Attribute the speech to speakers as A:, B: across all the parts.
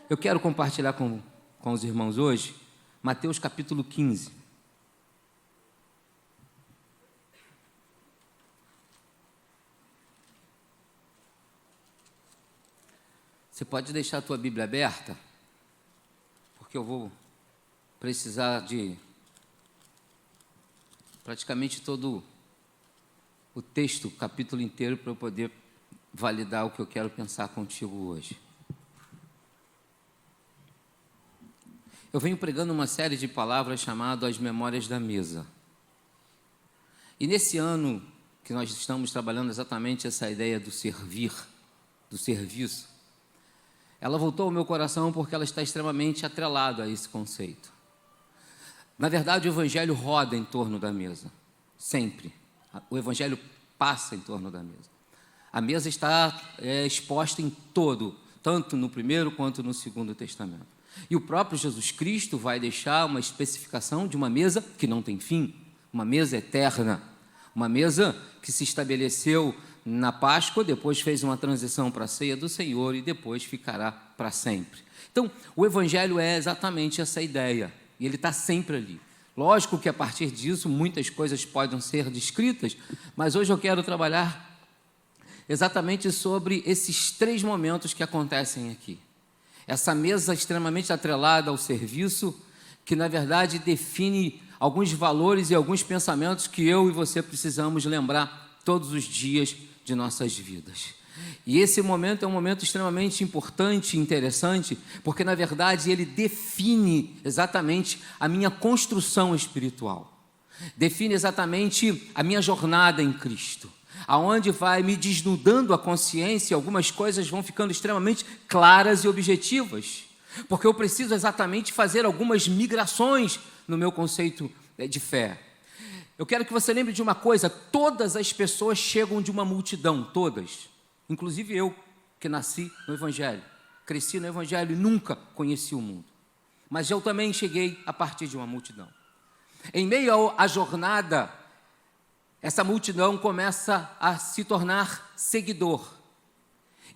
A: Eu quero compartilhar com os irmãos hoje, Mateus capítulo 15. Você pode deixar a tua Bíblia aberta, porque eu vou precisar de praticamente todo o texto, o capítulo inteiro, para eu poder validar o que eu quero pensar contigo hoje. Eu venho pregando uma série de palavras chamada As Memórias da Mesa. E nesse ano que nós estamos trabalhando exatamente essa ideia do servir, do serviço, ela voltou ao meu coração porque ela está extremamente atrelada a esse conceito. Na verdade, o Evangelho roda em torno da mesa, sempre. O Evangelho passa em torno da mesa. A mesa está exposta em todo, tanto no Primeiro quanto no Segundo Testamento. E o próprio Jesus Cristo vai deixar uma especificação de uma mesa que não tem fim, uma mesa eterna, uma mesa que se estabeleceu na Páscoa, depois fez uma transição para a ceia do Senhor e depois ficará para sempre. Então, o Evangelho é exatamente essa ideia, e ele está sempre ali. Lógico que a partir disso muitas coisas podem ser descritas, mas hoje eu quero trabalhar exatamente sobre esses três momentos que acontecem aqui. Essa mesa extremamente atrelada ao serviço, que na verdade define alguns valores e alguns pensamentos que eu e você precisamos lembrar todos os dias de nossas vidas. E esse momento é um momento extremamente importante e interessante, porque na verdade ele define exatamente a minha construção espiritual, define exatamente a minha jornada em Cristo, aonde vai me desnudando a consciência, algumas coisas vão ficando extremamente claras e objetivas, porque eu preciso exatamente fazer algumas migrações no meu conceito de fé. Eu quero que você lembre de uma coisa: todas as pessoas chegam de uma multidão, todas, inclusive eu, que nasci no Evangelho, cresci no Evangelho e nunca conheci o mundo, mas eu também cheguei a partir de uma multidão. Em meio à jornada, essa multidão começa a se tornar seguidor.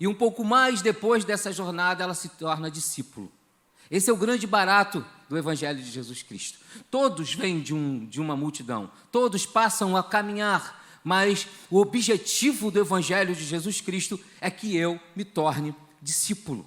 A: E um pouco mais depois dessa jornada, ela se torna discípulo. Esse é o grande barato do Evangelho de Jesus Cristo. Todos vêm de uma multidão, todos passam a caminhar, mas o objetivo do Evangelho de Jesus Cristo é que eu me torne discípulo.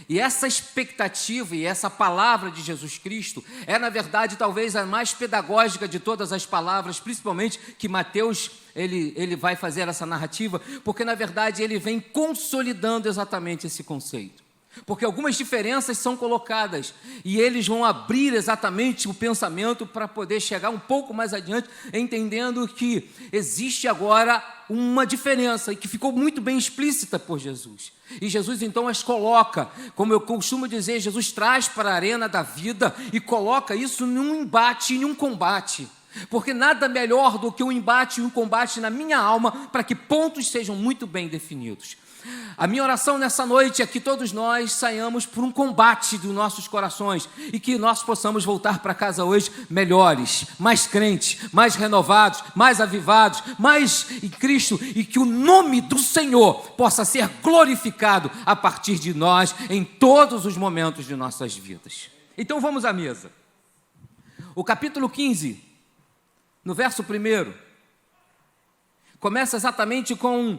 A: E essa expectativa e essa palavra de Jesus Cristo é, na verdade, talvez a mais pedagógica de todas as palavras, principalmente que Mateus ele vai fazer essa narrativa, porque, na verdade, ele vem consolidando exatamente esse conceito. Porque algumas diferenças são colocadas e eles vão abrir exatamente o pensamento para poder chegar um pouco mais adiante, entendendo que existe agora uma diferença e que ficou muito bem explícita por Jesus. E Jesus então as coloca, como eu costumo dizer, Jesus traz para a arena da vida e coloca isso num embate, em um combate. Porque nada melhor do que um embate e um combate na minha alma para que pontos sejam muito bem definidos. A minha oração nessa noite é que todos nós saiamos por um combate dos nossos corações e que nós possamos voltar para casa hoje melhores, mais crentes, mais renovados, mais avivados, mais em Cristo, e que o nome do Senhor possa ser glorificado a partir de nós em todos os momentos de nossas vidas. Então vamos à mesa. O capítulo 15, no verso 1, começa exatamente com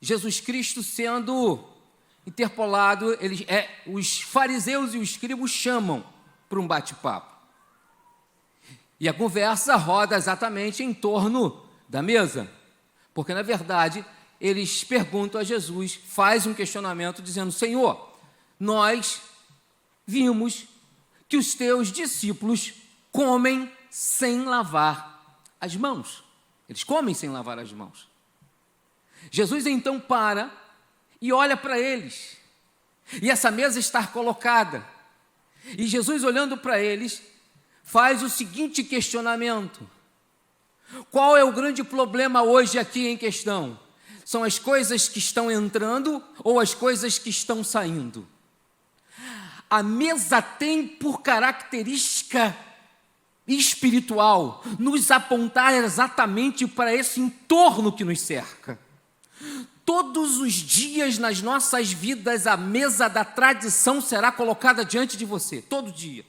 A: Jesus Cristo sendo interpolado. Os fariseus e os escribas chamam para um bate-papo. E a conversa roda exatamente em torno da mesa. Porque, na verdade, eles perguntam a Jesus, faz um questionamento dizendo: Senhor, nós vimos que os teus discípulos comem sem lavar as mãos. Eles comem sem lavar as mãos. Jesus então para e olha para eles, e essa mesa está colocada, e Jesus, olhando para eles, faz o seguinte questionamento: qual é o grande problema hoje aqui em questão? São as coisas que estão entrando ou as coisas que estão saindo? A mesa tem por característica espiritual nos apontar exatamente para esse entorno que nos cerca. todos os dias nas nossas vidas a mesa da tradição será colocada diante de você, todo dia.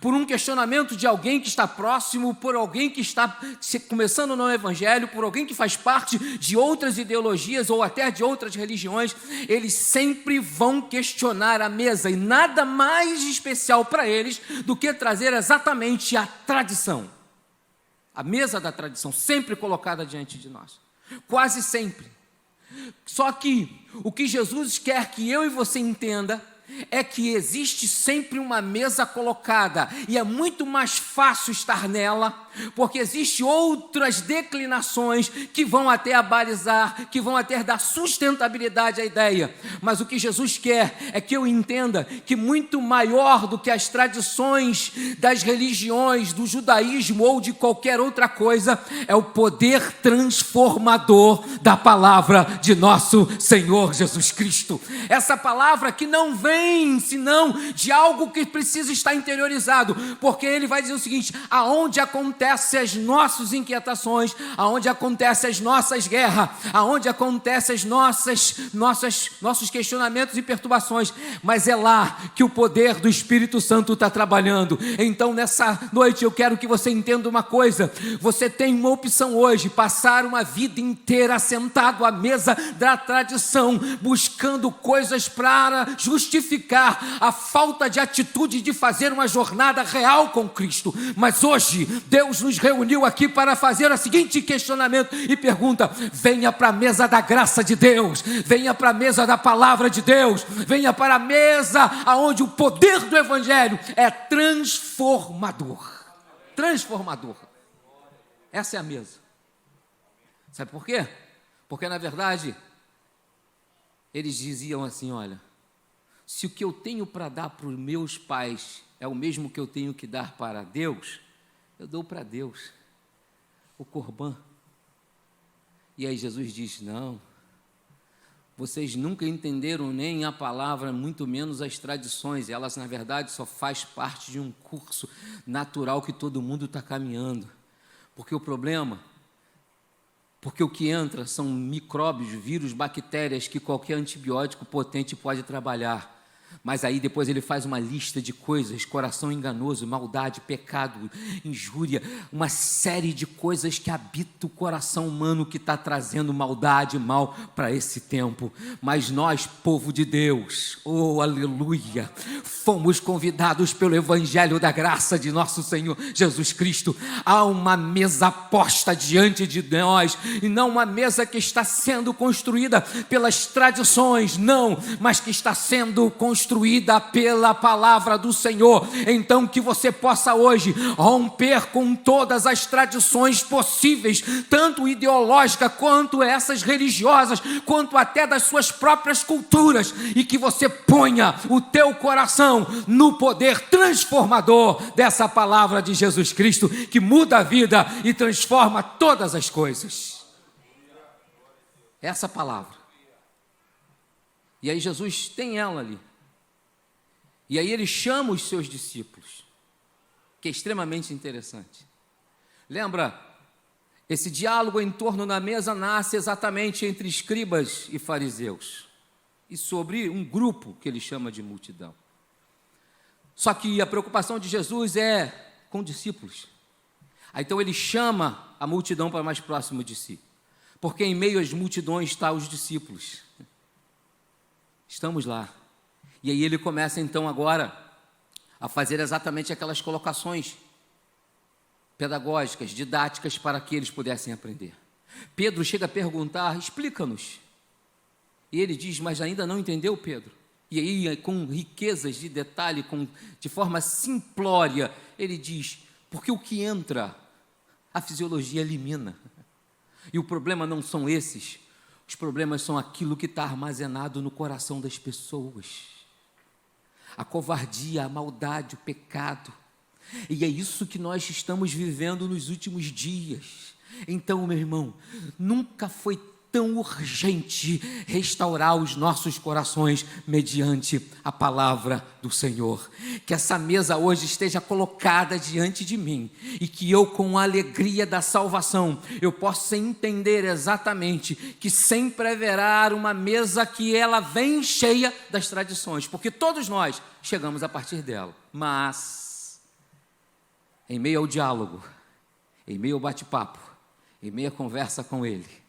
A: Por um questionamento de alguém que está próximo, por alguém que está começando no Evangelho, por alguém que faz parte de outras ideologias ou até de outras religiões, eles sempre vão questionar a mesa, e nada mais especial para eles do que trazer exatamente a tradição. A mesa da tradição, sempre colocada diante de nós, quase sempre. Só que o que Jesus quer que eu e você entenda é que existe sempre uma mesa colocada, e é muito mais fácil estar nela, porque existem outras declinações que vão até abalizar, que vão até dar sustentabilidade à ideia. Mas o que Jesus quer é que eu entenda que muito maior do que as tradições das religiões, do judaísmo ou de qualquer outra coisa, é o poder transformador da palavra de nosso Senhor Jesus Cristo. Essa palavra que não vem senão de algo que precisa estar interiorizado, porque ele vai dizer o seguinte: aonde acontecem as nossas inquietações, aonde acontecem as nossas guerras, aonde acontecem as nossos questionamentos e perturbações, mas é lá que o poder do Espírito Santo está trabalhando. Então nessa noite eu quero que você entenda uma coisa: você tem uma opção hoje, passar uma vida inteira sentado à mesa da tradição, buscando coisas para justificar a falta de atitude de fazer uma jornada real com Cristo. Mas hoje Deus nos reuniu aqui para fazer o seguinte questionamento e pergunta: venha para a mesa da graça de Deus, venha para a mesa da palavra de Deus, venha para a mesa onde o poder do Evangelho é transformador. Transformador. Essa é a mesa. Sabe por quê? Porque na verdade eles diziam assim: olha, se o que eu tenho para dar para os meus pais é o mesmo que eu tenho que dar para Deus, eu dou para Deus o corbã. E aí Jesus diz: não, vocês nunca entenderam nem a palavra, muito menos as tradições. Elas na verdade só faz parte de um curso natural que todo mundo está caminhando. Porque o que entra são micróbios, vírus, bactérias que qualquer antibiótico potente pode trabalhar. Mas aí depois ele faz uma lista de coisas: coração enganoso, maldade, pecado, injúria, uma série de coisas que habitam o coração humano, que está trazendo maldade e mal para esse tempo. Mas nós, povo de Deus, oh aleluia, fomos convidados pelo Evangelho da graça de nosso Senhor Jesus Cristo. Há uma mesa posta diante de nós, e não uma mesa que está sendo construída pelas tradições, não, mas que está sendo construída pela palavra do Senhor. Então que você possa hoje romper com todas as tradições possíveis, tanto ideológicas quanto essas religiosas, quanto até das suas próprias culturas, e que você ponha o teu coração no poder transformador dessa palavra de Jesus Cristo, que muda a vida e transforma todas as coisas. Essa palavra. E aí Jesus tem ela ali. E aí ele chama os seus discípulos, que é extremamente interessante. Lembra, esse diálogo em torno da mesa nasce exatamente entre escribas e fariseus, e sobre um grupo que ele chama de multidão. Só que a preocupação de Jesus é com discípulos. Então ele chama a multidão para mais próximo de si, porque em meio às multidões estão os discípulos. Estamos lá. E aí ele começa então agora a fazer exatamente aquelas colocações pedagógicas, didáticas, para que eles pudessem aprender. Pedro chega a perguntar: explica-nos. E ele diz: mas ainda não entendeu, Pedro? E aí, com riquezas de detalhe, de forma simplória, ele diz: porque o que entra, a fisiologia elimina. E o problema não são esses, os problemas são aquilo que está armazenado no coração das pessoas. A covardia, a maldade, o pecado. E é isso que nós estamos vivendo nos últimos dias. Então, meu irmão, nunca foi tão urgente restaurar os nossos corações mediante a palavra do Senhor. Que essa mesa hoje esteja colocada diante de mim e que eu, com a alegria da salvação, eu possa entender exatamente que sempre haverá uma mesa que ela vem cheia das tradições, porque todos nós chegamos a partir dela. Mas, em meio ao diálogo, em meio ao bate-papo, em meio à conversa com Ele,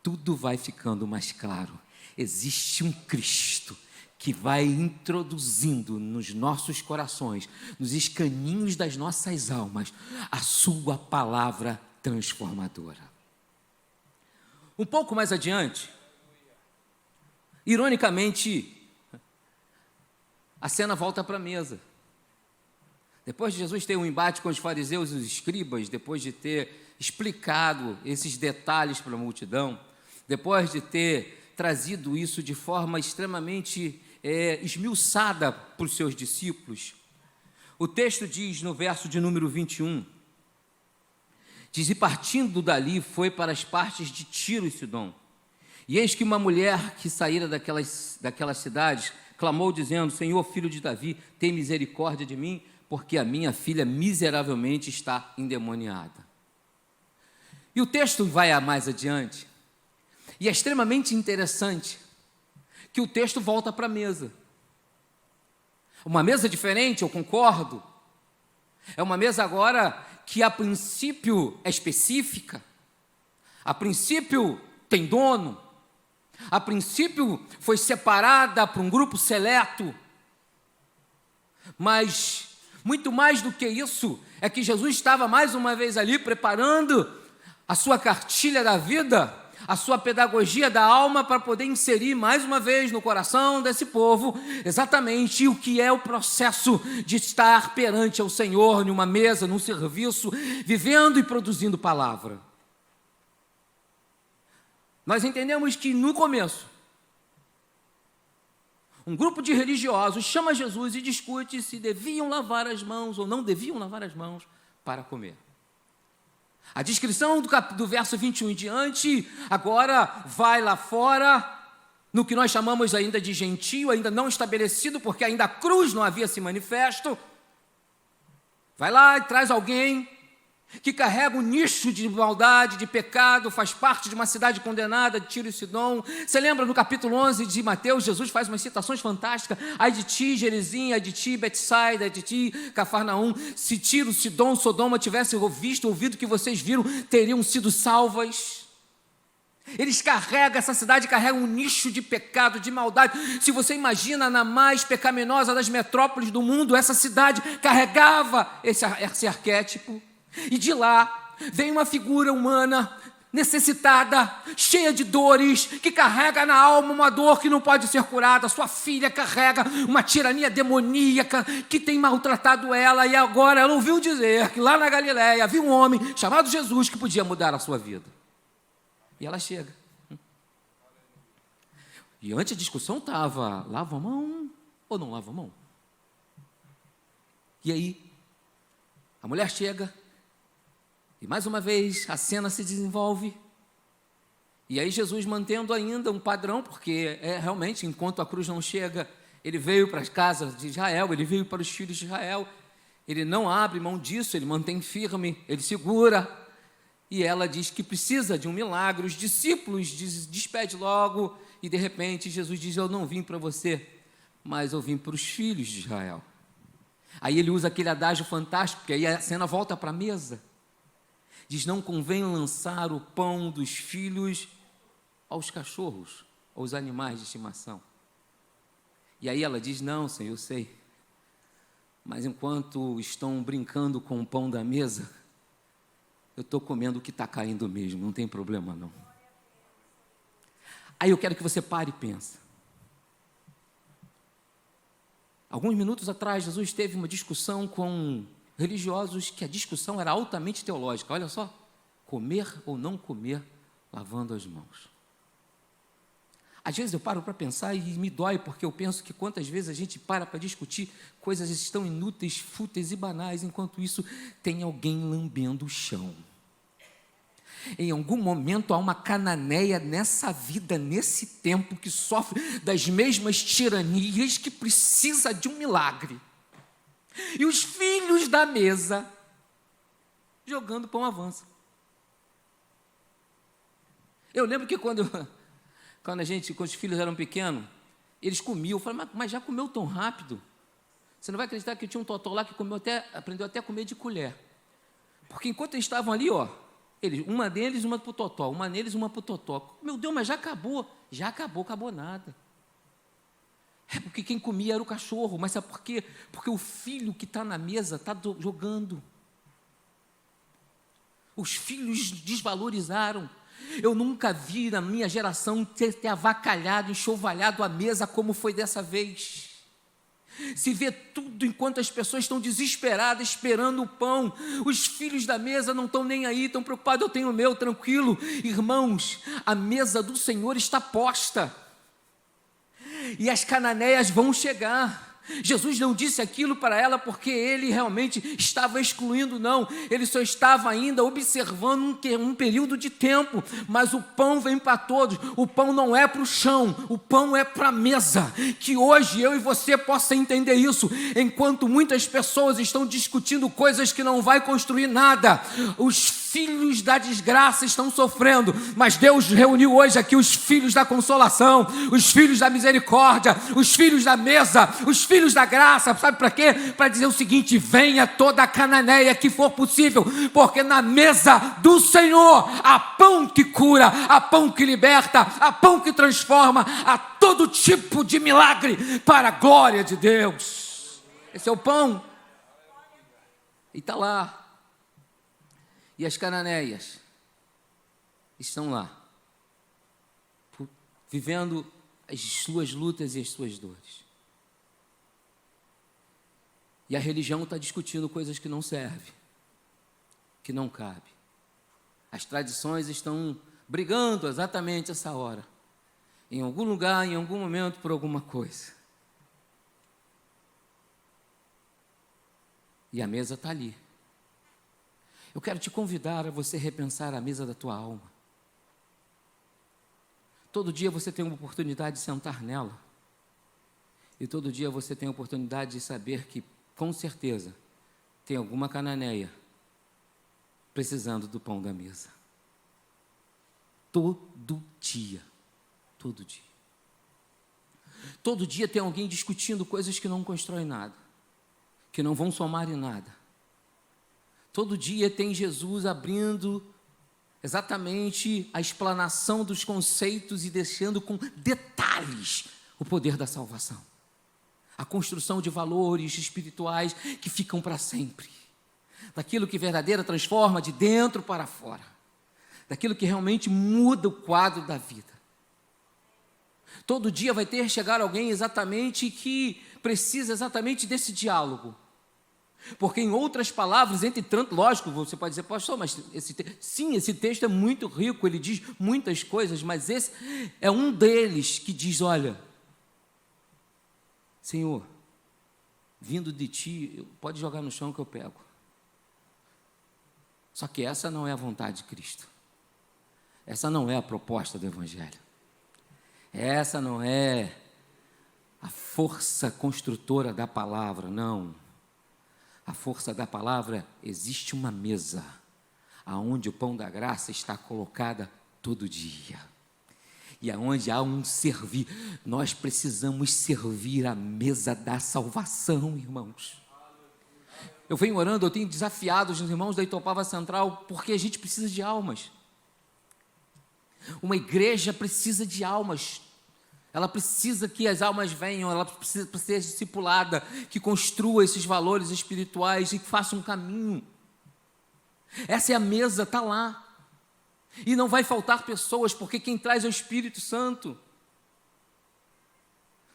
A: tudo vai ficando mais claro. Existe um Cristo que vai introduzindo nos nossos corações, nos escaninhos das nossas almas, a sua palavra transformadora. Um pouco mais adiante, ironicamente, a cena volta para a mesa. Depois de Jesus ter um embate com os fariseus e os escribas, depois de ter explicado esses detalhes para a multidão, depois de ter trazido isso de forma extremamente esmiuçada para os seus discípulos, o texto diz no verso de número 21, diz: e partindo dali foi para as partes de Tiro e Sidom. E eis que uma mulher que saíra daquelas cidades clamou dizendo: Senhor, filho de Davi, tem misericórdia de mim, porque a minha filha miseravelmente está endemoniada. E o texto vai mais adiante, e é extremamente interessante que o texto volta para a mesa. Uma mesa diferente, eu concordo. É uma mesa agora que a princípio é específica, a princípio tem dono, a princípio foi separada para um grupo seleto, mas muito mais do que isso, é que Jesus estava mais uma vez ali preparando a sua cartilha da vida, a sua pedagogia da alma, para poder inserir mais uma vez no coração desse povo exatamente o que é o processo de estar perante ao Senhor, numa mesa, num serviço, vivendo e produzindo palavra. Nós entendemos que no começo, um grupo de religiosos chama Jesus e discute se deviam lavar as mãos ou não deviam lavar as mãos para comer. A descrição do verso 21 em diante, agora vai lá fora, no que nós chamamos ainda de gentio, ainda não estabelecido, porque ainda a cruz não havia se manifesto. Vai lá e traz alguém que carrega um nicho de maldade, de pecado, faz parte de uma cidade condenada, de Tiro e Sidom. Você lembra no capítulo 11 de Mateus, Jesus faz umas citações fantásticas: ai de ti, Gerizim, ai de ti, Betsaida, ai de ti, Cafarnaum, se Tiro, Sidom, Sodoma tivessem ouvido o que vocês viram, teriam sido salvas. Eles carregam, essa cidade carrega um nicho de pecado, de maldade. Se você imagina na mais pecaminosa das metrópoles do mundo, essa cidade carregava esse arquétipo. E de lá vem uma figura humana, necessitada, cheia de dores, que carrega na alma uma dor que não pode ser curada. Sua filha carrega uma tirania demoníaca que tem maltratado ela, e agora ela ouviu dizer que lá na Galileia havia um homem chamado Jesus que podia mudar a sua vida. E ela chega. E antes a discussão estava: lava a mão ou não lava a mão? E aí, a mulher chega, e mais uma vez a cena se desenvolve, e aí Jesus, mantendo ainda um padrão, porque realmente, enquanto a cruz não chega, ele veio para as casas de Israel, ele veio para os filhos de Israel, ele não abre mão disso, ele mantém firme, ele segura, e ela diz que precisa de um milagre. Os discípulos despede logo, e de repente Jesus diz: eu não vim para você, mas eu vim para os filhos de Israel. Aí ele usa aquele adágio fantástico, porque aí a cena volta para a mesa. Diz: não convém lançar o pão dos filhos aos cachorros, aos animais de estimação. E aí ela diz: não, Senhor, eu sei, mas enquanto estão brincando com o pão da mesa, eu estou comendo o que está caindo mesmo, não tem problema não. Aí eu quero que você pare e pense. Alguns minutos atrás, Jesus teve uma discussão com religiosos, que a discussão era altamente teológica. Olha só: comer ou não comer lavando as mãos. Às vezes eu paro para pensar e me dói, porque eu penso que quantas vezes a gente para discutir coisas tão inúteis, fúteis e banais, enquanto isso tem alguém lambendo o chão. Em algum momento há uma cananeia nessa vida, nesse tempo, que sofre das mesmas tiranias, que precisa de um milagre. E os filhos da mesa, jogando pão avança. Eu lembro que quando os filhos eram pequenos, eles comiam. Eu falei, mas já comeu tão rápido? Você não vai acreditar que eu tinha um totó lá que aprendeu até a comer de colher. Porque enquanto eles estavam ali, uma deles, uma para o totó, uma neles, uma para o totó. Meu Deus, mas já acabou. Já acabou nada. É porque quem comia era o cachorro. Mas sabe por quê? Porque o filho que está na mesa está jogando. Os filhos desvalorizaram. Eu nunca vi na minha geração ter avacalhado, enxovalhado a mesa como foi dessa vez. Se vê tudo enquanto as pessoas estão desesperadas, esperando o pão. Os filhos da mesa não estão nem aí, estão preocupados, eu tenho o meu, tranquilo. Irmãos, a mesa do Senhor está posta. E as cananeias vão chegar. Jesus não disse aquilo para ela porque ele realmente estava excluindo, não. Ele só estava ainda observando um período de tempo. Mas o pão vem para todos. O pão não é para o chão, o pão é para a mesa. Que hoje eu e você possa entender isso. Enquanto muitas pessoas estão discutindo coisas que não vai construir nada, os filhos da desgraça estão sofrendo, mas Deus reuniu hoje aqui os filhos da consolação, os filhos da misericórdia, os filhos da mesa, os filhos da graça. Sabe para quê? Para dizer o seguinte: venha toda a cananeia que for possível, porque na mesa do Senhor há pão que cura, há pão que liberta, há pão que transforma, há todo tipo de milagre para a glória de Deus. Esse é o pão, e está lá. E as cananeias estão lá, vivendo as suas lutas e as suas dores. E a religião está discutindo coisas que não servem, que não cabem. As tradições estão brigando exatamente essa hora, em algum lugar, em algum momento, por alguma coisa. E a mesa está ali. Eu quero te convidar a você repensar a mesa da tua alma. Todo dia você tem uma oportunidade de sentar nela. E todo dia você tem a oportunidade de saber que, com certeza, tem alguma cananeia precisando do pão da mesa. Todo dia. Todo dia. Todo dia tem alguém discutindo coisas que não constroem nada, que não vão somar em nada. Todo dia tem Jesus abrindo exatamente a explanação dos conceitos e deixando com detalhes o poder da salvação. A construção de valores espirituais que ficam para sempre. Daquilo que verdadeira transforma de dentro para fora. Daquilo que realmente muda o quadro da vida. Todo dia vai ter que chegar alguém exatamente que precisa exatamente desse diálogo. Porque, em outras palavras, entre tanto, lógico, você pode dizer, pastor, mas esse texto é muito rico, ele diz muitas coisas, mas esse é um deles que diz, olha, Senhor, vindo de ti, pode jogar no chão que eu pego. Só que essa não é a vontade de Cristo. Essa não é a proposta do Evangelho. Essa não é a força construtora da palavra, não. A força da palavra, existe uma mesa, aonde o pão da graça está colocada todo dia. E aonde há um servir, nós precisamos servir a mesa da salvação, irmãos. Eu venho orando, eu tenho desafiado os irmãos da Itopava Central, porque a gente precisa de almas. Uma igreja precisa de almas. Ela precisa que as almas venham, ela precisa ser discipulada, que construa esses valores espirituais e que faça um caminho. Essa é a mesa, está lá. E não vai faltar pessoas, porque quem traz é o Espírito Santo.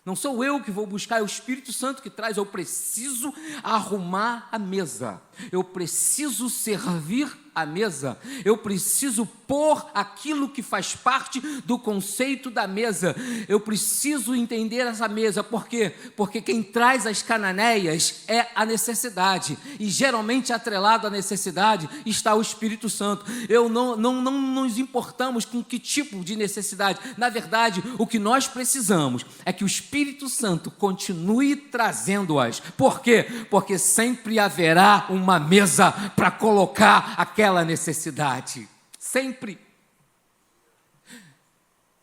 A: Não sou eu que vou buscar, é o Espírito Santo que traz. Eu preciso arrumar a mesa. Eu preciso servir a mesa, eu preciso pôr aquilo que faz parte do conceito da mesa. Eu preciso entender essa mesa. Por quê? Porque quem traz as cananeias é a necessidade. E geralmente atrelado à necessidade está o Espírito Santo. Não nos importamos com que tipo de necessidade. Na verdade, o que nós precisamos é que o Espírito Santo continue trazendo-as. Por quê? Porque sempre haverá uma mesa para colocar aquela necessidade. Sempre.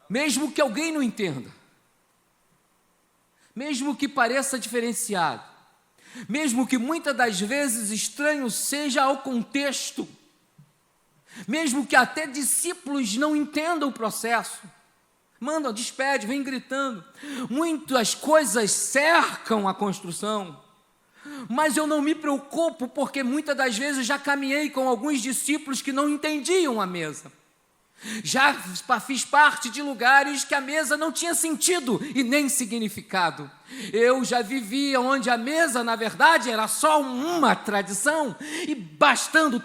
A: Mesmo que alguém não entenda. Mesmo que pareça diferenciado. Mesmo que muitas das vezes estranho seja ao contexto. Mesmo que até discípulos não entendam o processo. Mandam, despede, vem gritando. Muitas coisas cercam a construção. Mas eu não me preocupo, porque muitas das vezes já caminhei com alguns discípulos que não entendiam a mesa. Já fiz parte de lugares que a mesa não tinha sentido e nem significado. Eu já vivia onde a mesa, na verdade, era só uma tradição, e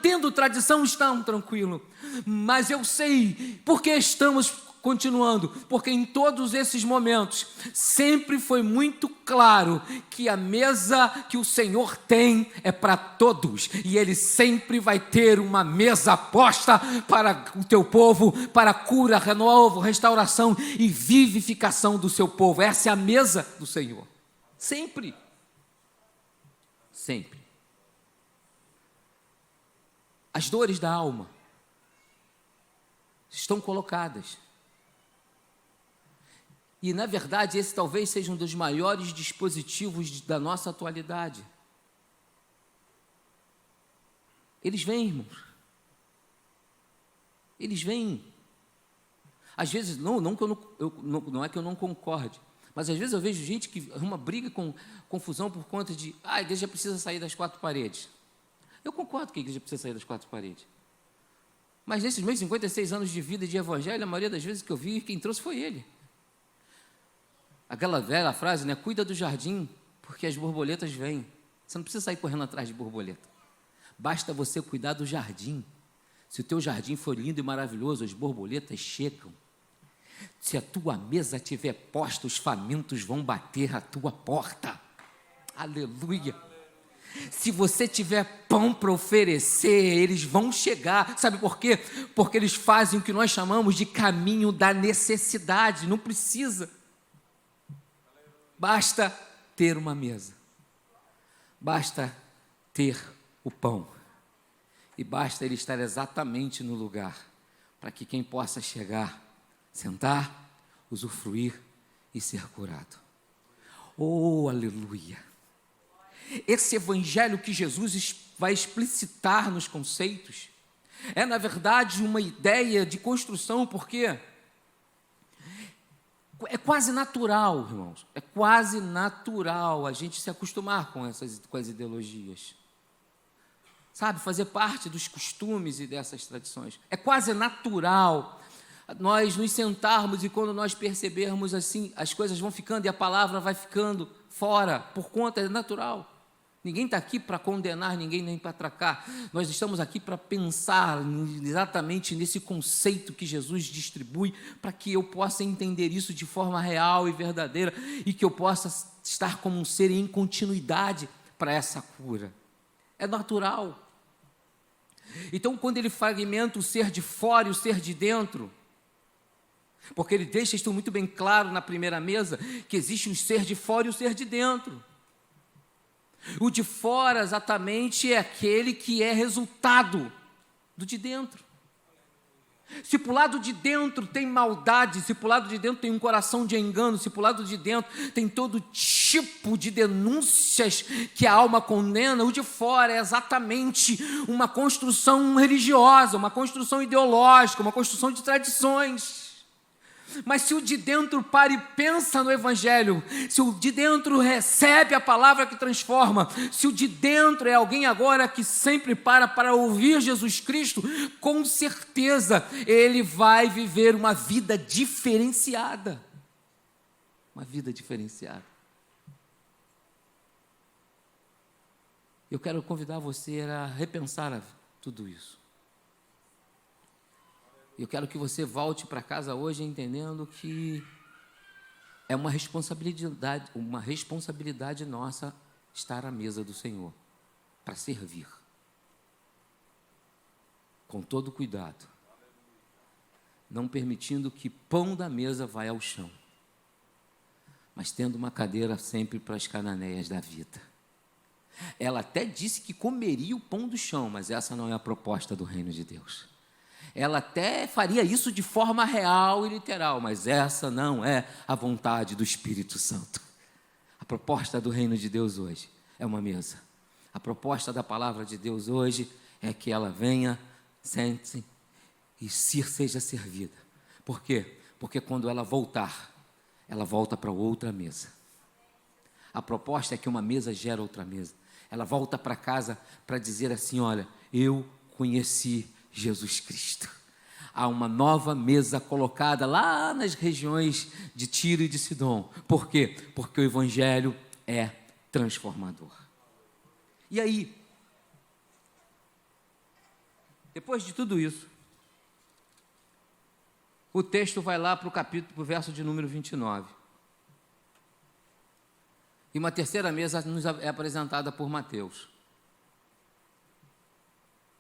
A: tendo tradição, estamos tranquilos. Mas eu sei porque estamos continuando, porque em todos esses momentos, sempre foi muito claro que a mesa que o Senhor tem é para todos, e Ele sempre vai ter uma mesa posta para o teu povo, para a cura, renovo, restauração e vivificação do seu povo. Essa é a mesa do Senhor, sempre, sempre. As dores da alma estão colocadas. E, na verdade, esse talvez seja um dos maiores dispositivos da nossa atualidade. Eles vêm, irmãos. Eles vêm. Às vezes, não é que eu não concorde, mas às vezes eu vejo gente que arruma briga com confusão por conta de a igreja precisa sair das quatro paredes. Eu concordo que a igreja precisa sair das quatro paredes. Mas nesses meus 56 anos de vida e de evangelho, a maioria das vezes que eu vi, quem trouxe foi ele. Aquela velha frase, né? Cuida do jardim, porque as borboletas vêm. Você não precisa sair correndo atrás de borboleta. Basta você cuidar do jardim. Se o teu jardim for lindo e maravilhoso, as borboletas chegam. Se a tua mesa estiver posta, os famintos vão bater à tua porta. Aleluia. Se você tiver pão para oferecer, eles vão chegar. Sabe por quê? Porque eles fazem o que nós chamamos de caminho da necessidade. Não precisa. Basta ter uma mesa, basta ter o pão, e basta ele estar exatamente no lugar, para que quem possa chegar, sentar, usufruir e ser curado. Oh, aleluia! Esse evangelho que Jesus vai explicitar nos conceitos, é na verdade uma ideia de construção, porque é quase natural, irmãos, é quase natural a gente se acostumar com as ideologias. Sabe, fazer parte dos costumes e dessas tradições. É quase natural nós nos sentarmos e quando nós percebermos assim, as coisas vão ficando e a palavra vai ficando fora, por conta, é natural. Ninguém está aqui para condenar ninguém, nem para atracar. Nós estamos aqui para pensar exatamente nesse conceito que Jesus distribui, para que eu possa entender isso de forma real e verdadeira, e que eu possa estar como um ser em continuidade para essa cura. É natural. Então, quando ele fragmenta o ser de fora e o ser de dentro, porque ele deixa isso muito bem claro na primeira mesa, que existe o ser de fora e o ser de dentro. O de fora, exatamente, é aquele que é resultado do de dentro. Se para o lado de dentro tem maldade, se para o lado de dentro tem um coração de engano, se para o lado de dentro tem todo tipo de denúncias que a alma condena, o de fora é exatamente uma construção religiosa, uma construção ideológica, uma construção de tradições. Mas se o de dentro para e pensa no Evangelho, se o de dentro recebe a palavra que transforma, se o de dentro é alguém agora que sempre para ouvir Jesus Cristo, com certeza ele vai viver uma vida diferenciada. Uma vida diferenciada. Eu quero convidar você a repensar tudo isso. Eu quero que você volte para casa hoje entendendo que é uma responsabilidade nossa estar à mesa do Senhor, para servir, com todo cuidado, não permitindo que pão da mesa vá ao chão, mas tendo uma cadeira sempre para as cananeias da vida. Ela até disse que comeria o pão do chão, mas essa não é a proposta do reino de Deus. Ela até faria isso de forma real e literal, mas essa não é a vontade do Espírito Santo. A proposta do reino de Deus hoje é uma mesa. A proposta da palavra de Deus hoje é que ela venha, sente-se e seja servida. Por quê? Porque quando ela voltar, ela volta para outra mesa. A proposta é que uma mesa gera outra mesa. Ela volta para casa para dizer assim: olha, eu conheci Jesus Cristo. Há uma nova mesa colocada lá nas regiões de Tiro e de Sidom. Por quê? Porque o Evangelho é transformador. E aí, depois de tudo isso, o texto vai lá para o verso de número 29. E uma terceira mesa nos é apresentada por Mateus.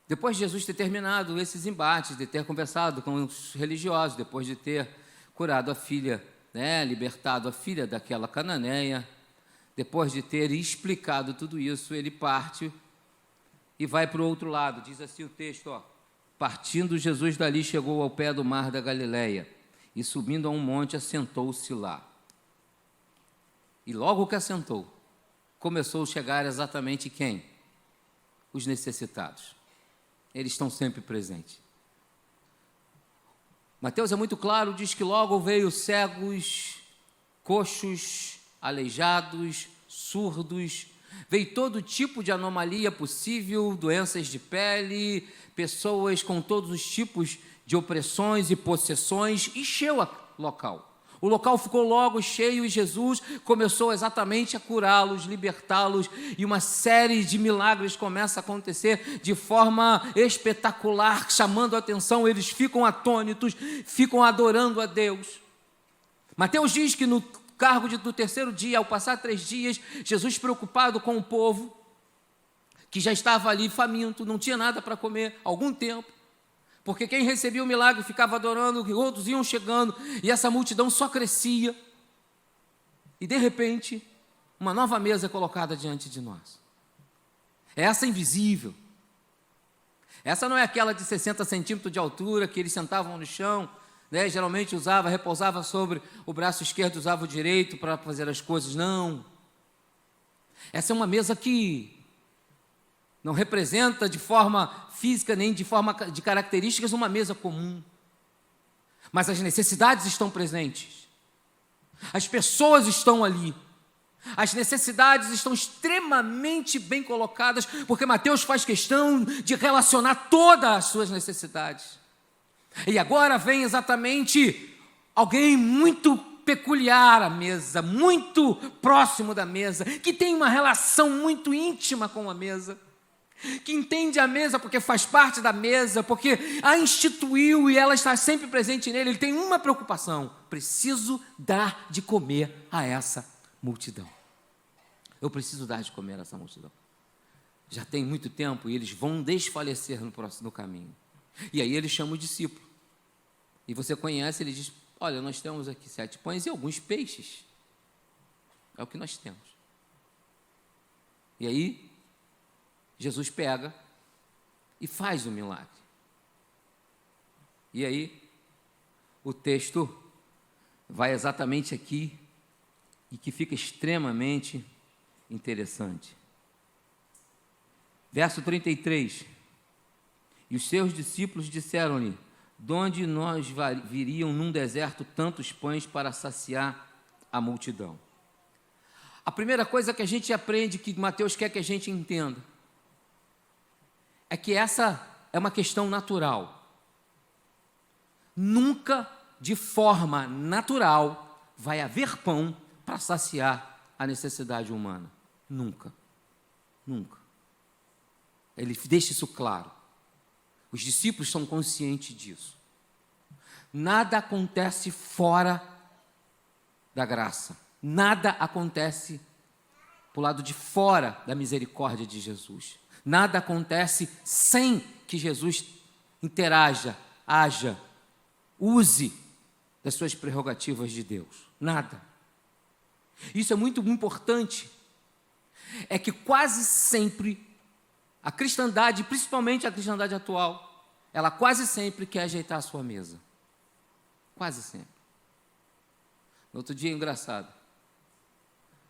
A: Depois de Jesus ter terminado esses embates, de ter conversado com os religiosos, depois de ter curado a filha, libertado a filha daquela cananeia, depois de ter explicado tudo isso, ele parte e vai para o outro lado. Diz assim o texto, partindo Jesus dali, chegou ao pé do mar da Galileia, e subindo a um monte, assentou-se lá. E logo que assentou, começou a chegar exatamente quem? Os necessitados. Eles estão sempre presentes. Mateus é muito claro, diz que logo veio cegos, coxos, aleijados, surdos, veio todo tipo de anomalia possível, doenças de pele, pessoas com todos os tipos de opressões e possessões, encheu o local. O local ficou logo cheio e Jesus começou exatamente a curá-los, libertá-los, e uma série de milagres começa a acontecer de forma espetacular, chamando a atenção. Eles ficam atônitos, ficam adorando a Deus. Mateus diz que no cargo do terceiro dia, ao passar 3 dias, Jesus, preocupado com o povo, que já estava ali faminto, não tinha nada para comer há algum tempo, porque quem recebia o milagre ficava adorando, outros iam chegando, e essa multidão só crescia. E de repente, uma nova mesa é colocada diante de nós. Essa invisível. Essa não é aquela de 60 centímetros de altura, que eles sentavam no chão, geralmente repousava sobre o braço esquerdo, usava o direito para fazer as coisas. Não. Essa é uma mesa que não representa de forma física, nem de forma de características, uma mesa comum. Mas as necessidades estão presentes. As pessoas estão ali. As necessidades estão extremamente bem colocadas, porque Mateus faz questão de relacionar todas as suas necessidades. E agora vem exatamente alguém muito peculiar à mesa, muito próximo da mesa, que tem uma relação muito íntima com a mesa, que entende a mesa porque faz parte da mesa, porque a instituiu e ela está sempre presente nele. Ele tem uma preocupação: preciso dar de comer a essa multidão. Eu preciso dar de comer a essa multidão. Já tem muito tempo e eles vão desfalecer no caminho. E aí ele chama o discípulo. E você conhece, ele diz: olha, nós temos aqui 7 pães e alguns peixes. É o que nós temos. E aí Jesus pega e faz o milagre. E aí o texto vai exatamente aqui, e que fica extremamente interessante. Verso 33. E os seus discípulos disseram-lhe: de onde nós viriam num deserto tantos pães para saciar a multidão? A primeira coisa que a gente aprende, que Mateus quer que a gente entenda, é que essa é uma questão natural. Nunca, de forma natural, vai haver pão para saciar a necessidade humana. Nunca. Nunca. Ele deixa isso claro. Os discípulos são conscientes disso. Nada acontece fora da graça. Nada acontece para o lado de fora da misericórdia de Jesus. Nada acontece sem que Jesus interaja, haja, use das suas prerrogativas de Deus. Nada. Isso é muito importante. É que quase sempre a cristandade, principalmente a cristandade atual, ela quase sempre quer ajeitar a sua mesa. Quase sempre. No outro dia, engraçado,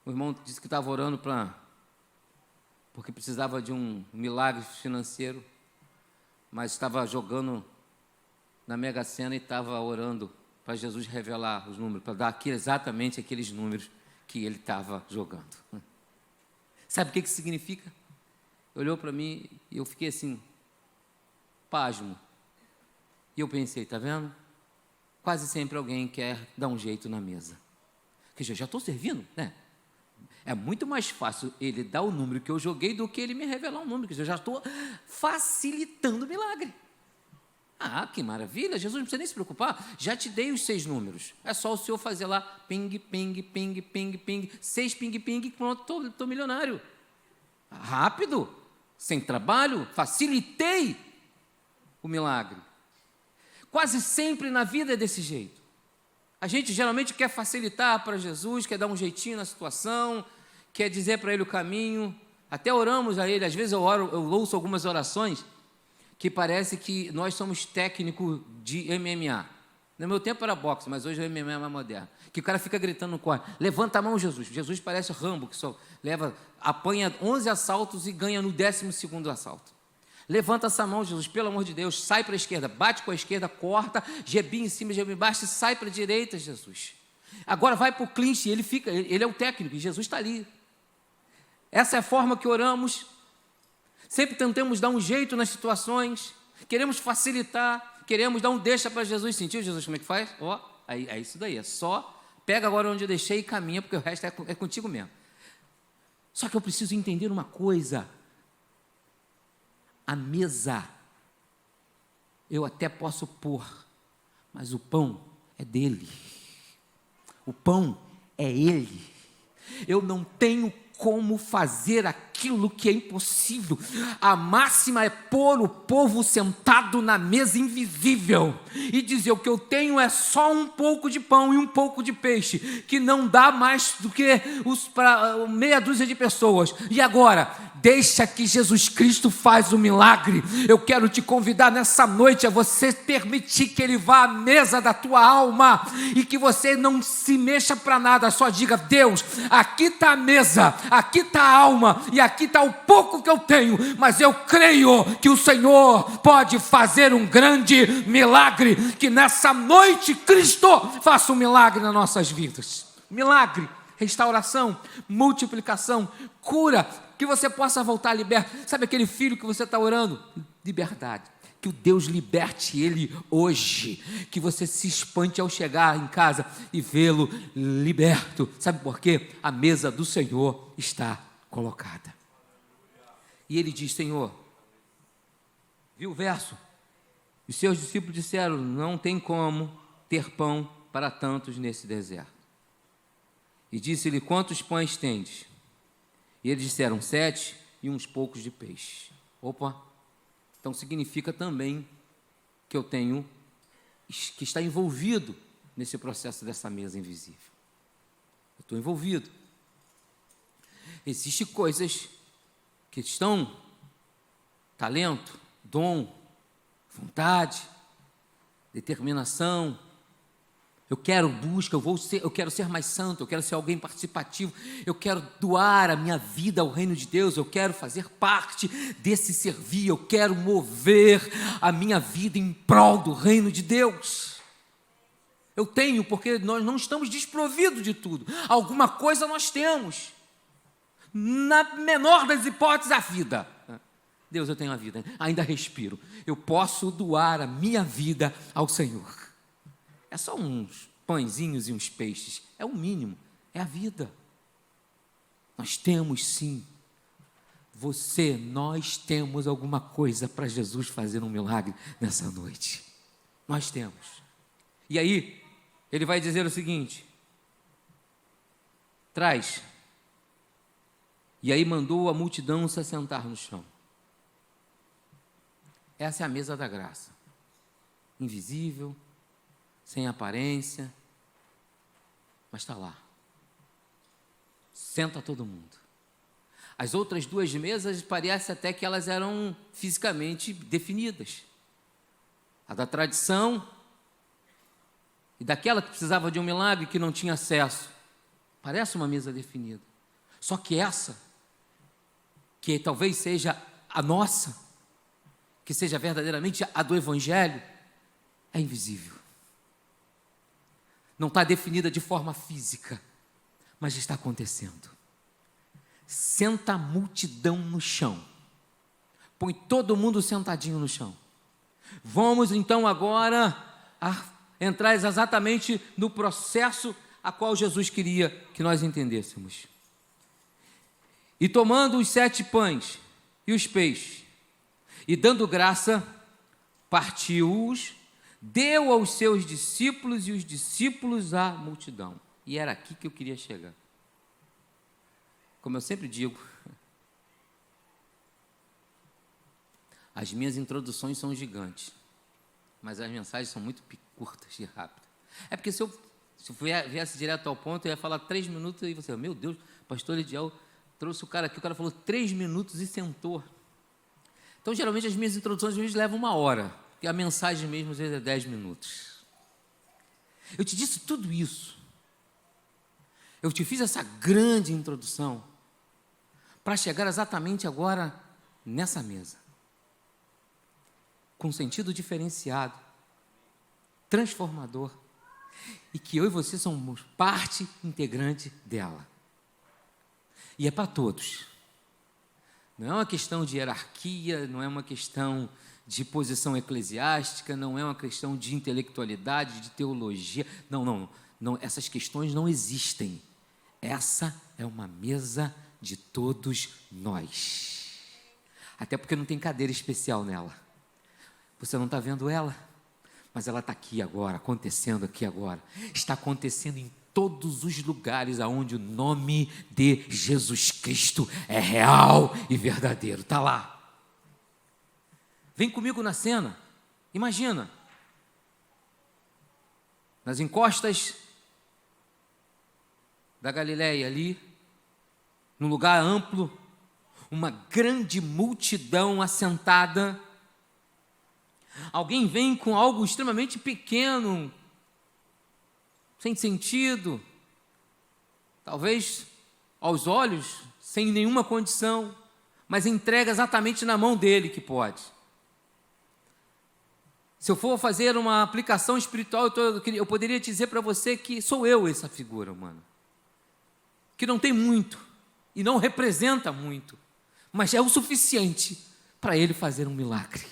A: o irmão disse que estava orando porque precisava de um milagre financeiro, mas estava jogando na Mega Sena e estava orando para Jesus revelar os números, para dar exatamente aqueles números que ele estava jogando. Sabe o que significa? Olhou para mim e eu fiquei assim, pasmo. E eu pensei, está vendo? Quase sempre alguém quer dar um jeito na mesa. Porque já estou servindo, né? É muito mais fácil ele dar o número que eu joguei do que ele me revelar um número, que eu já estou facilitando o milagre. Ah, que maravilha, Jesus não precisa nem se preocupar, já te dei os 6 números, é só o senhor fazer lá, ping, ping, ping, ping, ping, 6 ping, ping, pronto, estou milionário. Rápido, sem trabalho, facilitei o milagre. Quase sempre na vida é desse jeito. A gente geralmente quer facilitar para Jesus, quer dar um jeitinho na situação, quer dizer para ele o caminho, até oramos a ele, às vezes eu ouço algumas orações, que parece que nós somos técnicos de MMA. No meu tempo era boxe, mas hoje o MMA é mais moderno. Que o cara fica gritando no corpo, levanta a mão, Jesus. Jesus parece Rambo, que só apanha 11 assaltos e ganha no 12º assalto. Levanta essa mão, Jesus, pelo amor de Deus, sai para a esquerda, bate com a esquerda, corta, gebi em cima, gebi embaixo e sai para a direita, Jesus. Agora vai para o clinch, ele é o técnico, e Jesus está ali. Essa é a forma que oramos. Sempre tentamos dar um jeito nas situações, queremos facilitar, queremos dar um deixa para Jesus. Sentiu, Jesus, como é que faz? É isso daí, é só pega agora onde eu deixei e caminha, porque o resto é contigo mesmo. Só que eu preciso entender uma coisa, a mesa, eu até posso pôr, mas o pão é dele, o pão é ele, eu não tenho como fazer aquilo que é impossível. A máxima é pôr o povo sentado na mesa invisível e dizer: o que eu tenho é só um pouco de pão e um pouco de peixe, que não dá mais do que para meia dúzia de pessoas. E agora, deixa que Jesus Cristo faz o milagre. Eu quero te convidar nessa noite a você permitir que Ele vá à mesa da tua alma e que você não se mexa para nada, só diga: Deus, aqui está a mesa, aqui está a alma e aqui está o pouco que eu tenho, mas eu creio que o Senhor pode fazer um grande milagre, que nessa noite Cristo faça um milagre nas nossas vidas. Milagre, restauração, multiplicação, cura, que você possa voltar liberto. Sabe aquele filho que você está orando? Liberdade. Que o Deus liberte ele hoje, que você se espante ao chegar em casa e vê-lo liberto. Sabe por quê? A mesa do Senhor está colocada. E ele diz: Senhor, viu o verso? Os seus discípulos disseram: não tem como ter pão para tantos nesse deserto. E disse-lhe: quantos pães tendes? E eles disseram: 7 e uns poucos de peixe. Opa! Então significa também que eu tenho, que está envolvido nesse processo dessa mesa invisível. Eu estou envolvido. Existem coisas que estão, talento, dom, vontade, determinação. Eu quero busca, eu quero ser mais santo, eu quero ser alguém participativo, eu quero doar a minha vida ao reino de Deus, eu quero fazer parte desse servir, eu quero mover a minha vida em prol do reino de Deus. Eu tenho, porque nós não estamos desprovidos de tudo, alguma coisa nós temos, na menor das hipóteses, a vida. Deus, eu tenho a vida, ainda respiro, eu posso doar a minha vida ao Senhor. É só uns pãezinhos e uns peixes, é o mínimo, é a vida. Nós temos sim, nós temos alguma coisa para Jesus fazer um milagre nessa noite. Nós temos. E aí, ele vai dizer o seguinte: traz. E aí mandou a multidão se assentar no chão. Essa é a mesa da graça. Invisível, sem aparência, mas está lá. Senta todo mundo. As outras duas mesas parece até que elas eram fisicamente definidas. A da tradição e daquela que precisava de um milagre que não tinha acesso. Parece uma mesa definida. Só que essa, que talvez seja a nossa, que seja verdadeiramente a do Evangelho, é invisível. Não está definida de forma física, mas está acontecendo. Senta a multidão no chão. Põe todo mundo sentadinho no chão. Vamos então agora entrar exatamente no processo a qual Jesus queria que nós entendêssemos. E tomando os 7 pães e os peixes, e dando graça, partiu-os, deu aos seus discípulos e os discípulos à multidão. E era aqui que eu queria chegar. Como eu sempre digo, as minhas introduções são gigantes, mas as mensagens são muito curtas e rápidas. É porque se eu viesse direto ao ponto, eu ia falar 3 minutos e você, meu Deus, pastor Ediel trouxe o cara aqui, o cara falou 3 minutos e sentou. Então, geralmente, as minhas introduções às vezes levam 1 hora, porque a mensagem mesmo às vezes é 10 minutos. Eu te disse tudo isso. Eu te fiz essa grande introdução para chegar exatamente agora nessa mesa, com sentido diferenciado, transformador, e que eu e você somos parte integrante dela. E é para todos. Não é uma questão de hierarquia, não é uma questão de posição eclesiástica, não é uma questão de intelectualidade, de teologia. Não, essas questões não existem. Essa é uma mesa de todos nós. Até porque não tem cadeira especial nela. Você não está vendo ela, mas ela está aqui agora, acontecendo aqui agora. Está acontecendo em todos os lugares aonde o nome de Jesus Cristo é real e verdadeiro. Está lá. Vem comigo na cena. Imagina. Nas encostas da Galileia ali, num lugar amplo, uma grande multidão assentada. Alguém vem com algo extremamente pequeno, sem sentido, talvez aos olhos, sem nenhuma condição, mas entrega exatamente na mão dele que pode. Se eu for fazer uma aplicação espiritual, eu poderia dizer para você que sou eu essa figura humana, que não tem muito e não representa muito, mas é o suficiente para ele fazer um milagre.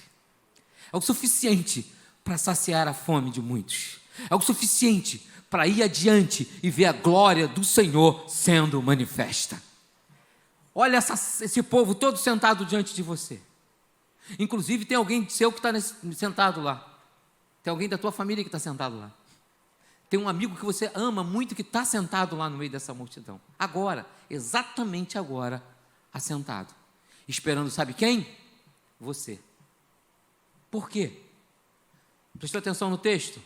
A: É o suficiente para saciar a fome de muitos. É o suficiente para ir adiante e ver a glória do Senhor sendo manifesta. Olha esse povo todo sentado diante de você. Inclusive tem alguém seu que está sentado lá. Tem alguém da tua família que está sentado lá. Tem um amigo que você ama muito que está sentado lá no meio dessa multidão. Agora, exatamente agora, assentado. Esperando, sabe quem? Você. Por quê? Prestou atenção no texto?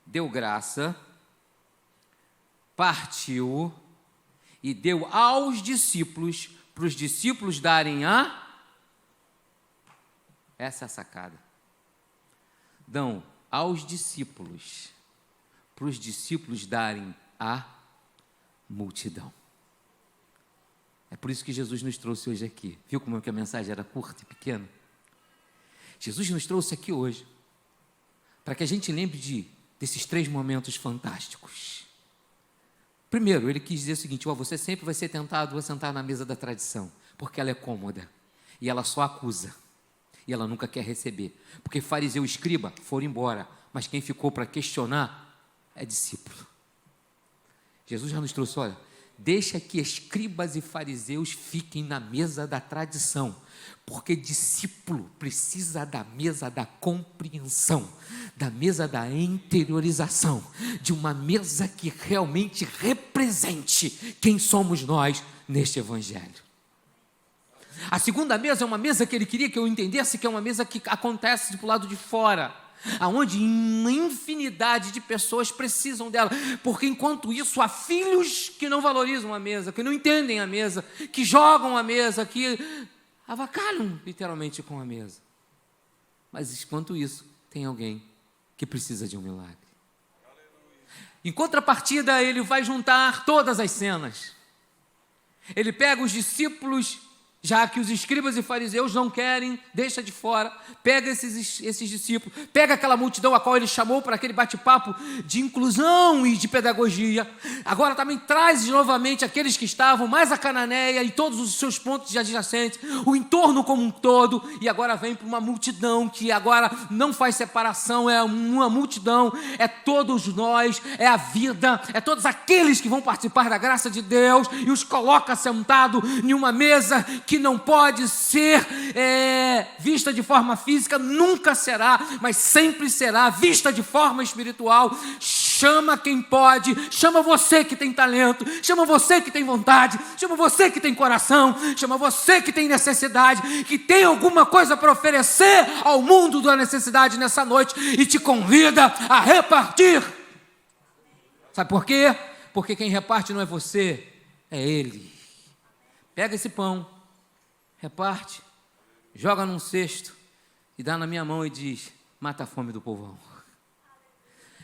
A: Deu graça, partiu e deu aos discípulos, para os discípulos darem essa é a sacada. Dão aos discípulos, para os discípulos darem à multidão. É por isso que Jesus nos trouxe hoje aqui. Viu como é que a mensagem era curta e pequena? Jesus nos trouxe aqui hoje para que a gente lembre desses 3 momentos fantásticos. Primeiro, ele quis dizer o seguinte: você sempre vai ser tentado a sentar na mesa da tradição, porque ela é cômoda, e ela só acusa, e ela nunca quer receber, porque fariseu e escriba foram embora, mas quem ficou para questionar é discípulo. Jesus já nos trouxe, olha,
B: deixa que escribas e fariseus fiquem na mesa da tradição, porque discípulo precisa da mesa da compreensão, da mesa da interiorização, de uma mesa que realmente represente quem somos nós neste evangelho. A segunda mesa é uma mesa que ele queria que eu entendesse, que é uma mesa que acontece do lado de fora, aonde uma infinidade de pessoas precisam dela, porque enquanto isso há filhos que não valorizam a mesa, que não entendem a mesa, que jogam a mesa, que avacalham literalmente com a mesa. Mas enquanto isso, tem alguém que precisa de um milagre. Em contrapartida, ele vai juntar todas as cenas. Ele pega os discípulos, já que os escribas e fariseus não querem, deixa de fora, pega esses discípulos, pega aquela multidão a qual ele chamou para aquele bate-papo de inclusão e de pedagogia, agora também traz novamente aqueles que estavam, mais a Cananeia e todos os seus pontos adjacentes, o entorno como um todo, e agora vem para uma multidão que agora não faz separação, é uma multidão, é todos nós, é a vida, é todos aqueles que vão participar da graça de Deus, e os coloca sentado em uma mesa que não pode ser vista de forma física, nunca será, mas sempre será vista de forma espiritual. Chama quem pode, chama você que tem talento, chama você que tem vontade, chama você que tem coração, chama você que tem necessidade, que tem alguma coisa para oferecer ao mundo da necessidade nessa noite, e te convida a repartir. Sabe por quê? Porque quem reparte não é você, é Ele. Pega esse pão, reparte, joga num cesto e dá na minha mão e diz: mata a fome do povão.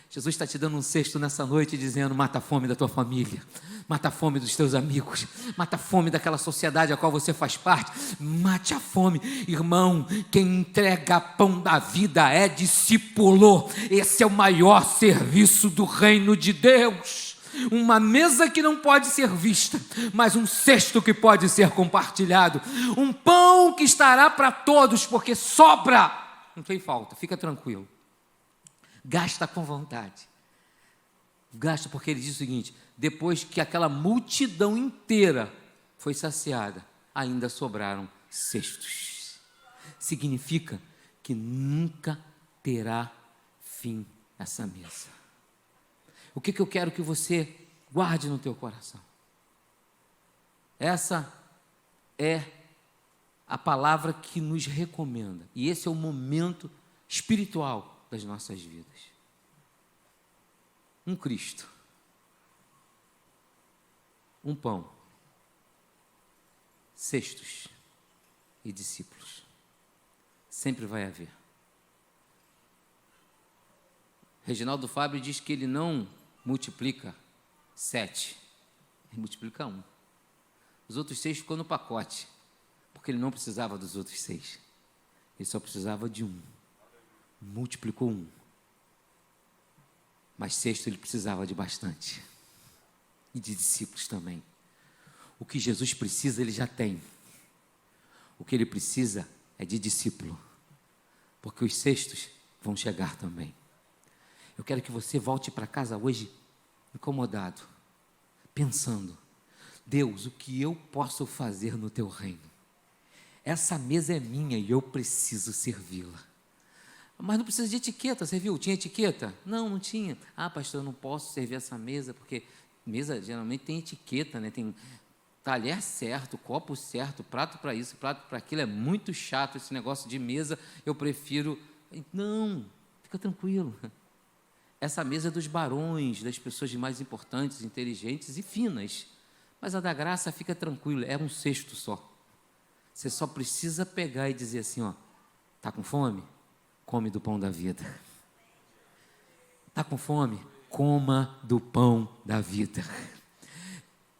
B: Jesus está te dando um cesto nessa noite dizendo: mata a fome da tua família, mata a fome dos teus amigos, mata a fome daquela sociedade a qual você faz parte, mate a fome. Irmão, quem entrega pão da vida é discípulo. Esse é o maior serviço do reino de Deus. Uma mesa que não pode ser vista, mas um cesto que pode ser compartilhado, um pão que estará para todos, porque sobra, não tem falta, fica tranquilo, gasta com vontade, gasta, porque ele diz o seguinte: depois que aquela multidão inteira foi saciada, ainda sobraram cestos. Significa que nunca terá fim essa mesa. O que eu quero que você guarde no teu coração? Essa é a palavra que nos recomenda, e esse é o momento espiritual das nossas vidas. Um Cristo, um pão, cestos e discípulos. Sempre vai haver. Reginaldo Fabre diz que ele não multiplica 7, ele multiplica 1. Os outros 6 ficou no pacote, porque ele não precisava dos outros 6, ele só precisava de 1. Multiplicou 1, mas sexto ele precisava de bastante, e de discípulos também. O que Jesus precisa, ele já tem. O que ele precisa é de discípulo, porque os cestos vão chegar também. Eu quero que você volte para casa hoje incomodado, pensando: Deus, o que eu posso fazer no teu reino? Essa mesa é minha e eu preciso servi-la. Mas não precisa de etiqueta, você viu? Tinha etiqueta? Não, não tinha. Ah, pastor, eu não posso servir essa mesa, porque mesa geralmente tem etiqueta, né? Tem talher certo, copo certo, prato para isso, prato para aquilo. É muito chato esse negócio de mesa, eu prefiro... Não, fica tranquilo. Essa mesa é dos barões, das pessoas mais importantes, inteligentes e finas. Mas a da graça, fica tranquilo, é um cesto só. Você só precisa pegar e dizer assim, ó: tá com fome? Come do pão da vida. Tá com fome? Coma do pão da vida.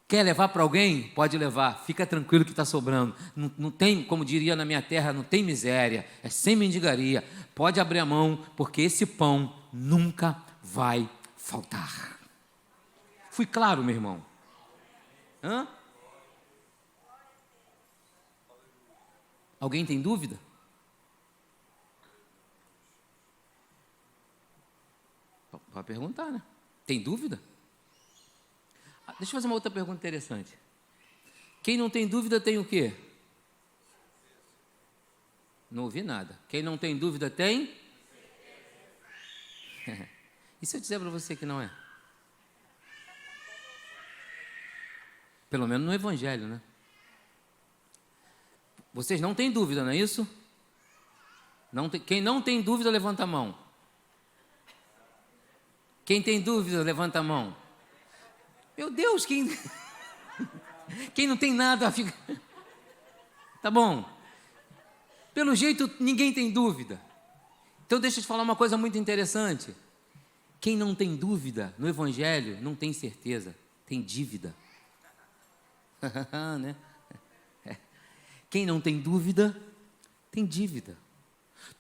B: Quer levar para alguém? Pode levar, fica tranquilo que está sobrando. Não tem, como diria na minha terra, não tem miséria, é sem mendigaria. Pode abrir a mão, porque esse pão nunca vai faltar. Fui claro, meu irmão? Hã? Alguém tem dúvida? Pode perguntar, né? Tem dúvida?
A: Deixa eu fazer uma outra pergunta interessante. Quem não tem dúvida tem o quê? Não ouvi nada. Quem não tem dúvida tem? E se eu disser para você que não é? Pelo menos no Evangelho, né? Vocês não têm dúvida, não é isso? Quem não tem dúvida, levanta a mão. Quem tem dúvida, levanta a mão. Meu Deus, quem não tem nada, fica... Tá bom. Pelo jeito, ninguém tem dúvida. Então, deixa eu te falar uma coisa muito interessante. Quem não tem dúvida no Evangelho, não tem certeza, tem dívida. Né? Quem não tem dúvida, tem dívida.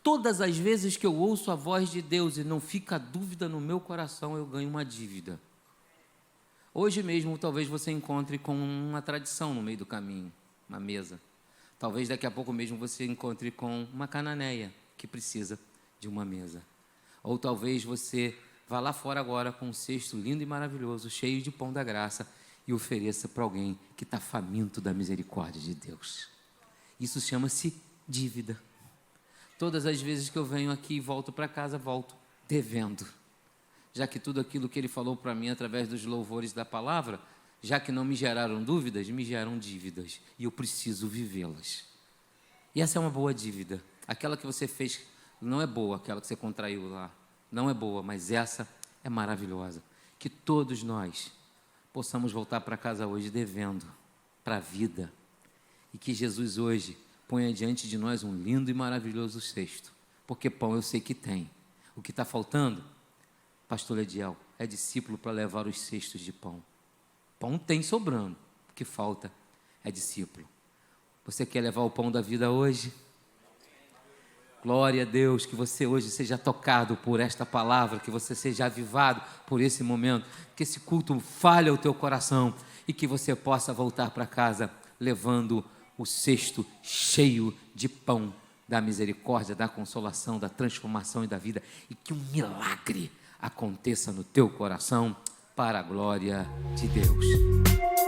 A: Todas as vezes que eu ouço a voz de Deus e não fica dúvida no meu coração, eu ganho uma dívida. Hoje mesmo, talvez você encontre com uma tradição no meio do caminho, uma mesa. Talvez daqui a pouco mesmo você encontre com uma cananeia que precisa de uma mesa. Ou talvez você vá lá fora agora com um cesto lindo e maravilhoso, cheio de pão da graça, e ofereça para alguém que está faminto da misericórdia de Deus. Isso chama-se dívida. Todas as vezes que eu venho aqui e volto para casa, volto devendo. Já que tudo aquilo que ele falou para mim através dos louvores da palavra, já que não me geraram dúvidas, me geram dívidas. E eu preciso vivê-las. E essa é uma boa dívida. Aquela que você fez não é boa, aquela que você contraiu lá. Não é boa, mas essa é maravilhosa. Que todos nós possamos voltar para casa hoje devendo para a vida. E que Jesus hoje ponha diante de nós um lindo e maravilhoso cesto. Porque pão eu sei que tem. O que está faltando, pastor Lediel, é discípulo para levar os cestos de pão. Pão tem sobrando. O que falta é discípulo. Você quer levar o pão da vida hoje? Glória a Deus, que você hoje seja tocado por esta palavra, que você seja avivado por esse momento, que esse culto fale ao teu coração e que você possa voltar para casa levando o cesto cheio de pão da misericórdia, da consolação, da transformação e da vida, e que um milagre aconteça no teu coração para a glória de Deus.